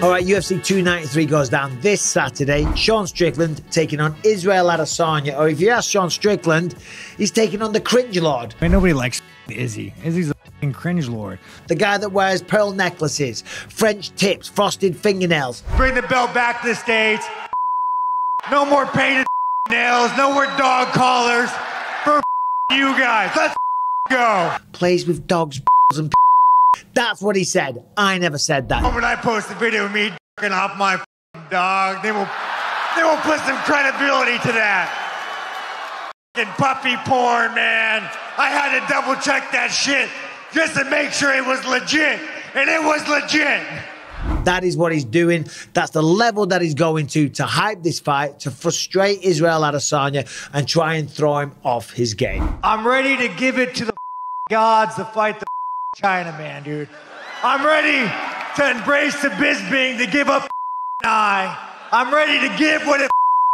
All right, UFC 293 goes down this Saturday. Sean Strickland taking on Israel Adesanya. Or if you ask Sean Strickland, he's taking on the Cringe Lord. Man, nobody likes Izzy. Izzy's a fucking cringe lord. The guy that wears pearl necklaces, French tips, frosted fingernails. Bring the belt back to the States. No more painted nails, no more dog collars for you guys. Let's go. Plays with dogs and That's what he said. I never said that. When I post a video of me jerking off my dog, they will put some credibility to that. Puppy porn, man. I had to double check that shit just to make sure it was legit, and it was legit. That is what he's doing. That's the level that he's going to hype this fight, to frustrate Israel Adesanya and try and throw him off his game. I'm ready to give it to the gods to fight the Chinaman, dude. I'm ready to embrace the Bisping, to give up an eye. I'm ready to give what it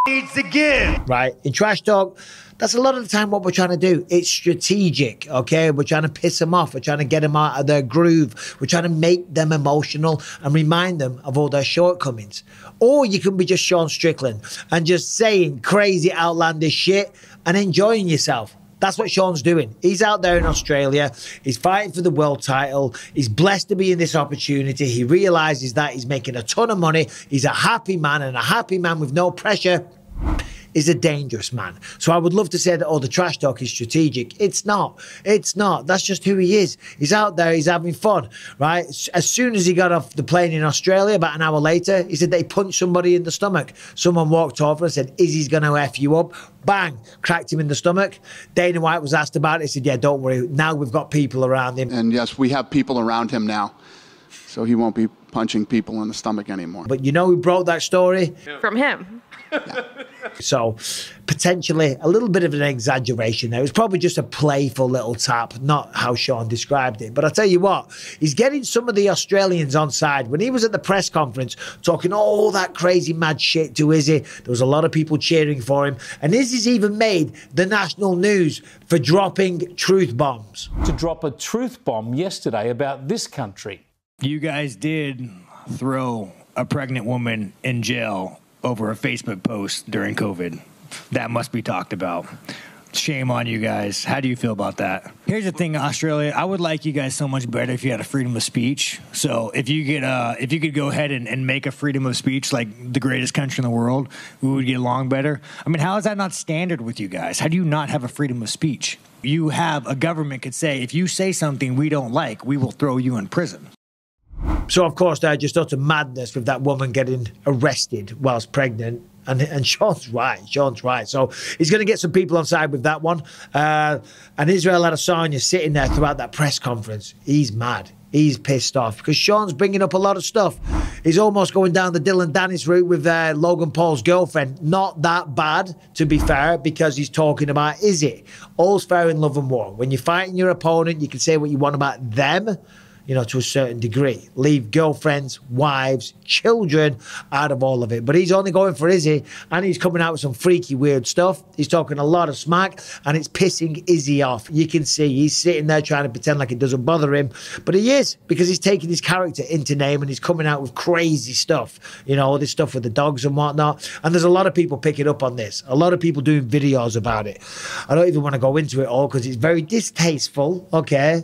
needs to give. Right? In trash talk, that's a lot of the time what we're trying to do. It's strategic, okay? We're trying to piss them off. We're trying to get them out of their groove. We're trying to make them emotional and remind them of all their shortcomings. Or you can be just Sean Strickland and just saying crazy, outlandish shit and enjoying yourself. That's what Sean's doing. He's out there in Australia. He's fighting for the world title. He's blessed to be in this opportunity. He realizes that he's making a ton of money. He's a happy man, and a happy man with no pressure is a dangerous man. So I would love to say that all the trash talk is strategic. It's not. It's not. That's just who he is. He's out there. He's having fun, right? As soon as he got off the plane in Australia, about an hour later, he said they punched somebody in the stomach. Someone walked over and said, Izzy's going to F you up. Bang, cracked him in the stomach. Dana White was asked about it. He said, yeah, don't worry. Now we've got people around him. And yes, we have people around him now. So he won't be punching people in the stomach anymore. But you know who broke that story? From him. Yeah. So potentially a little bit of an exaggeration there. It was probably just a playful little tap, not how Sean described it. But I tell you what, he's getting some of the Australians on side. When he was at the press conference talking all that crazy mad shit to Izzy, there was a lot of people cheering for him. And Izzy's even made the national news for dropping truth bombs. To drop a truth bomb yesterday about this country. You guys did throw a pregnant woman in jail over a Facebook post during COVID. That must be talked about. Shame on you guys. How do you feel about that? Here's the thing, Australia. I would like you guys so much better if you had a freedom of speech. So if you could go ahead and make a freedom of speech like the greatest country in the world, we would get along better. I mean, how is that not standard with you guys? How do you not have a freedom of speech? You have a government could say, if you say something we don't like, we will throw you in prison. So, of course, they're just utter madness with that woman getting arrested whilst pregnant. And Sean's right. Sean's right. So he's going to get some people on side with that one. And Israel Adesanya sitting there throughout that press conference. He's mad. He's pissed off because Sean's bringing up a lot of stuff. He's almost going down the Dylan Dennis route with Logan Paul's girlfriend. Not that bad, to be fair, because he's talking about, is it? All's fair in love and war. When you're fighting your opponent, you can say what you want about them, you know, to a certain degree. Leave girlfriends, wives, children out of all of it. But he's only going for Izzy, and he's coming out with some freaky, weird stuff. He's talking a lot of smack, and it's pissing Izzy off. You can see he's sitting there trying to pretend like it doesn't bother him. But he is, because he's taking his character into name, and he's coming out with crazy stuff. You know, all this stuff with the dogs and whatnot. And there's a lot of people picking up on this. A lot of people doing videos about it. I don't even want to go into it all, because it's very distasteful, okay?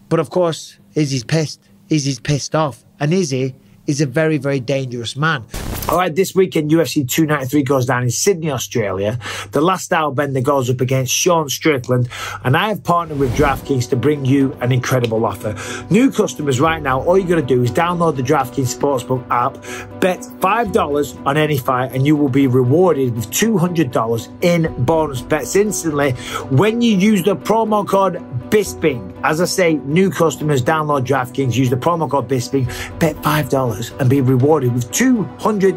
But of course, Izzy's pissed. Izzy's pissed off. And Izzy is a very, very dangerous man. All right, this weekend, UFC 293 goes down in Sydney, Australia. The last Stylebender goes up against Sean Strickland. And I have partnered with DraftKings to bring you an incredible offer. New customers right now, all you got to do is download the DraftKings Sportsbook app, bet $5 on any fight, and you will be rewarded with $200 in bonus bets instantly when you use the promo code Bisping. As I say, new customers, download DraftKings, use the promo code Bisping, bet $5 and be rewarded with $200.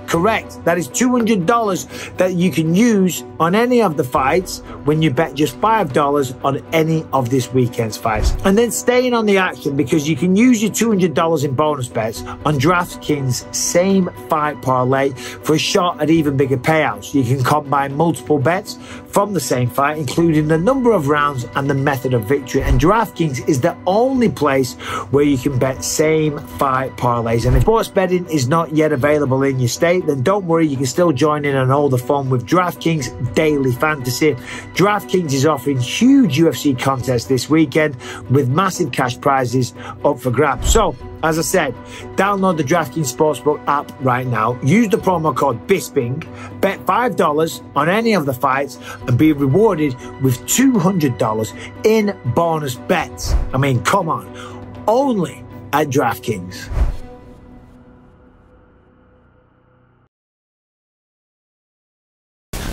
Correct. That is $200 that you can use on any of the fights when you bet just $5 on any of this weekend's fights. And then staying on the action, because you can use your $200 in bonus bets on DraftKings' same fight parlay for a shot at even bigger payouts. You can combine multiple bets from the same fight, including the number of rounds and the method of victory, action. And DraftKings is the only place where you can bet same fight parlays. And if sports betting is not yet available in your state, then don't worry, you can still join in on all the fun with DraftKings Daily Fantasy. DraftKings is offering huge UFC contests this weekend with massive cash prizes up for grabs. So, as I said, download the DraftKings Sportsbook app right now. Use the promo code Bisping. Bet $5 on any of the fights and be rewarded with $200 in bonus bets. I mean, come on. Only at DraftKings.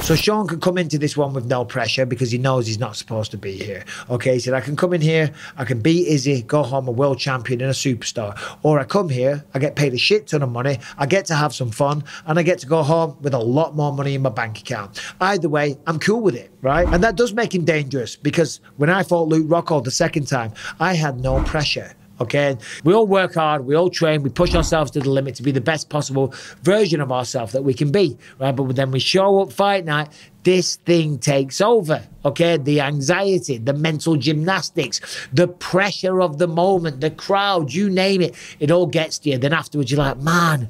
So Sean can come into this one with no pressure because he knows he's not supposed to be here. Okay, he said, I can come in here, I can beat Izzy, go home a world champion and a superstar. Or I come here, I get paid a shit ton of money, I get to have some fun, and I get to go home with a lot more money in my bank account. Either way, I'm cool with it, right? And that does make him dangerous because when I fought Luke Rockhold the second time, I had no pressure. Okay, we all work hard, we all train, we push ourselves to the limit to be the best possible version of ourselves that we can be, right? But then we show up fight night, this thing takes over, okay? The anxiety, the mental gymnastics, the pressure of the moment, the crowd, you name it, it all gets to you. Then afterwards you're like, man,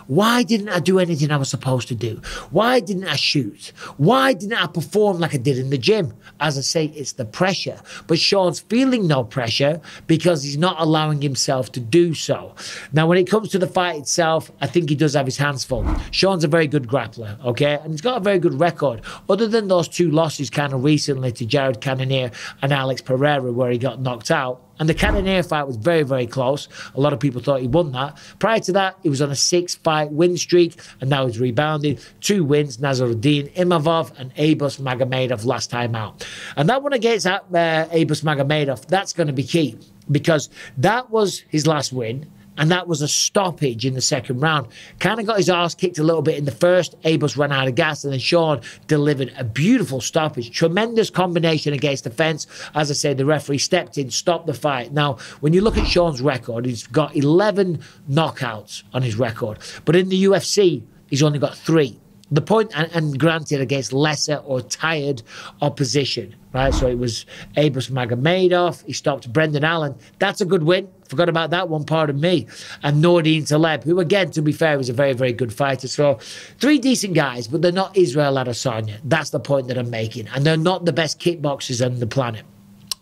why didn't I do anything I was supposed to do? Why didn't I shoot? Why didn't I perform like I did in the gym? As I say, it's the pressure. But Sean's feeling no pressure because he's not allowing himself to do so. Now, when it comes to the fight itself, I think he does have his hands full. Sean's a very good grappler, okay? And he's got a very good record. Other than those two losses kind of recently to Jared Cannonier and Alex Pereira where he got knocked out, and the Cannonier fight was very, very close. A lot of people thought he won that. Prior to that, he was on a 6-fight win streak, and now he's rebounded. 2 wins, Nasruddin Imavov and Abus Magomedov last time out. And that one against Abus Magomedov, that's going to be key because that was his last win. And that was a stoppage in the second round. Kind of got his arse kicked a little bit in the first. Abus ran out of gas, and then Sean delivered a beautiful stoppage. Tremendous combination against the fence. As I said, the referee stepped in, stopped the fight. Now, when you look at Sean's record, he's got 11 knockouts on his record. But in the UFC, he's only got 3. The point, and granted, against lesser or tired opposition, right? So it was Abus Magomedov. He stopped Brendan Allen. That's a good win. Forgot about that one, pardon me. And Nordine Taleb, who, again, to be fair, is a very, very good fighter. So 3 decent guys, but they're not Israel Adesanya. That's the point that I'm making. And they're not the best kickboxers on the planet.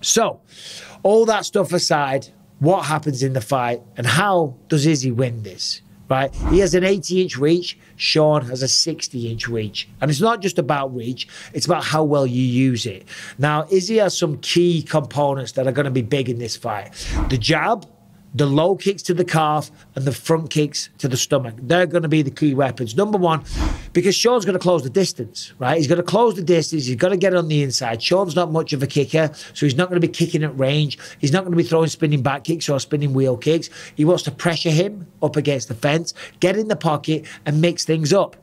So all that stuff aside, what happens in the fight and how does Izzy win this? Right? He has an 80-inch reach. Sean has a 60-inch reach. And it's not just about reach. It's about how well you use it. Now, Izzy has some key components that are going to be big in this fight. The jab, the low kicks to the calf, and the front kicks to the stomach. They're going to be the key weapons. Number one, because Sean's going to close the distance, right? He's going to close the distance. He's got to get on the inside. Sean's not much of a kicker, so he's not going to be kicking at range. He's not going to be throwing spinning back kicks or spinning wheel kicks. He wants to pressure him up against the fence, get in the pocket, and mix things up.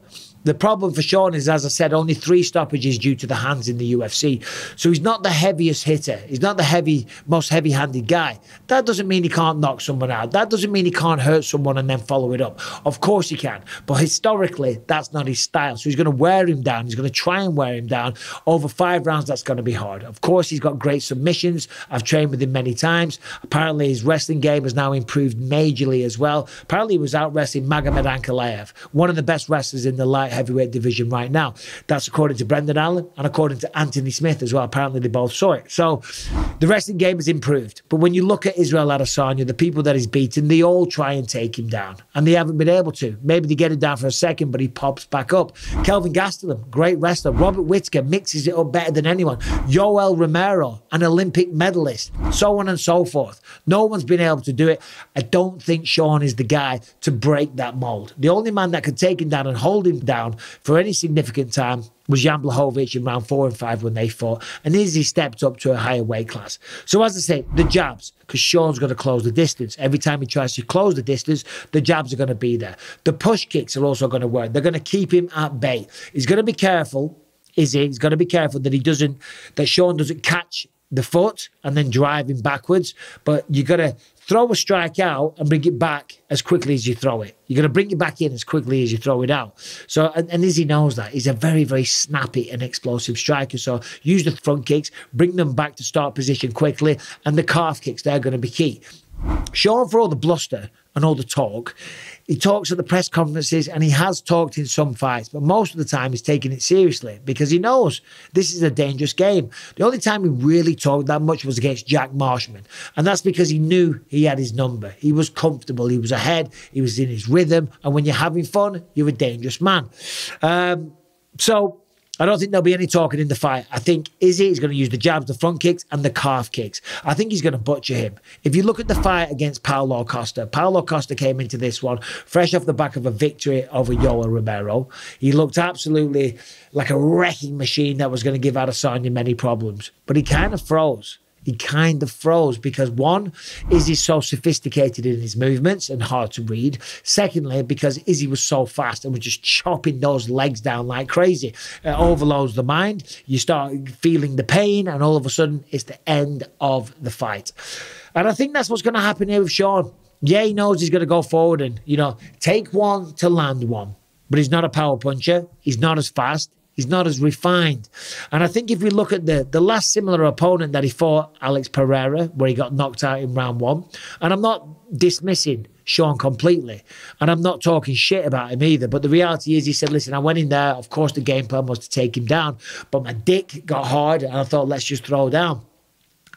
The problem for Sean is, as I said, only 3 stoppages due to the hands in the UFC. So he's not the heaviest hitter. He's not the most heavy-handed guy. That doesn't mean he can't knock someone out. That doesn't mean he can't hurt someone and then follow it up. Of course he can. But historically, that's not his style. So he's going to wear him down. He's going to try and wear him down. Over 5 rounds, that's going to be hard. Of course, he's got great submissions. I've trained with him many times. Apparently, his wrestling game has now improved majorly as well. Apparently, he was out wrestling Magomed Ankalaev, one of the best wrestlers in the light heavyweight division right now. That's according to Brendan Allen and according to Anthony Smith as well. Apparently they both saw it. So the wrestling game has improved. But when you look at Israel Adesanya, the people that he's beaten, they all try and take him down. And they haven't been able to. Maybe they get him down for a second, but he pops back up. Kelvin Gastelum, great wrestler. Robert Whittaker mixes it up better than anyone. Yoel Romero, an Olympic medalist. So on and so forth. No one's been able to do it. I don't think Sean is the guy to break that mold. The only man that could take him down and hold him down for any significant time was Jan Blachowicz in round 4 and 5 when they fought. And Izzy stepped up to a higher weight class. So as I say, the jabs, because Sean's going to close the distance. Every time he tries to close the distance, the jabs are going to be there. The push kicks are also going to work. They're going to keep him at bay. He's going to be careful, Izzy. He's got to be careful that Sean doesn't catch the foot and then driving backwards, but you got to throw a strike out and bring it back as quickly as you throw it. You're going to bring it back in as quickly as you throw it out. So, and Izzy knows that. He's a very, very snappy and explosive striker. So use the front kicks, bring them back to start position quickly, and the calf kicks, they're going to be key. Sean, for all the bluster and all the talk, he talks at the press conferences and he has talked in some fights, but most of the time he's taking it seriously because he knows this is a dangerous game. The only time he really talked that much was against Jack Marshman, and that's because he knew he had his number. He was comfortable, he was ahead, he was in his rhythm, and when you're having fun, you're a dangerous man. So I don't think there'll be any talking in the fight. I think Izzy is going to use the jabs, the front kicks, and the calf kicks. I think he's going to butcher him. If you look at the fight against Paulo Costa came into this one fresh off the back of a victory over Yoel Romero. He looked absolutely like a wrecking machine that was going to give Adesanya many problems. But he kind of froze. He kind of froze because, one, Izzy's so sophisticated in his movements and hard to read. Secondly, because Izzy was so fast and was just chopping those legs down like crazy. It overloads the mind. You start feeling the pain, and all of a sudden, it's the end of the fight. And I think that's what's going to happen here with Sean. Yeah, he knows he's going to go forward and, you know, take one to land one. But he's not a power puncher. He's not as fast. He's not as refined. And I think if we look at the last similar opponent that he fought, Alex Pereira, where he got knocked out in round 1, and I'm not dismissing Sean completely, and I'm not talking shit about him either, but the reality is he said, listen, I went in there, of course the game plan was to take him down, but my dick got hard and I thought, let's just throw down.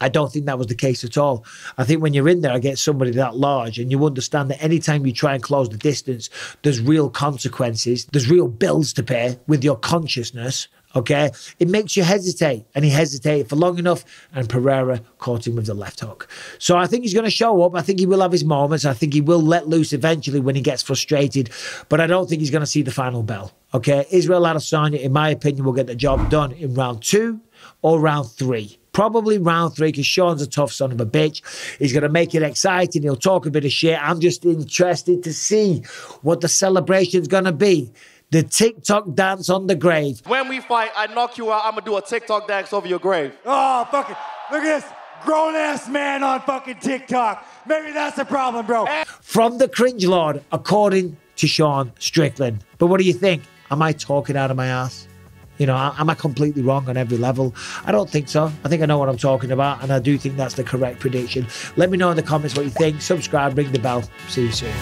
I don't think that was the case at all. I think when you're in there against somebody that large and you understand that anytime you try and close the distance, there's real consequences, there's real bills to pay with your consciousness, okay? It makes you hesitate. And he hesitated for long enough and Pereira caught him with the left hook. So I think he's going to show up. I think he will have his moments. I think he will let loose eventually when he gets frustrated. But I don't think he's going to see the final bell, okay? Israel Adesanya, in my opinion, will get the job done in round 2 or round 3. Probably round 3 because Sean's a tough son of a bitch. He's going to make it exciting. He'll talk a bit of shit. I'm just interested to see what the celebration's going to be. The TikTok dance on the grave. When we fight, I knock you out. I'm going to do a TikTok dance over your grave. Oh, fucking, look at this grown-ass man on fucking TikTok. Maybe that's the problem, bro. From the Cringe Lord, according to Sean Strickland. But what do you think? Am I talking out of my ass? You know, am I completely wrong on every level? I don't think so. I think I know what I'm talking about, and I do think that's the correct prediction. Let me know in the comments what you think. Subscribe, ring the bell. See you soon.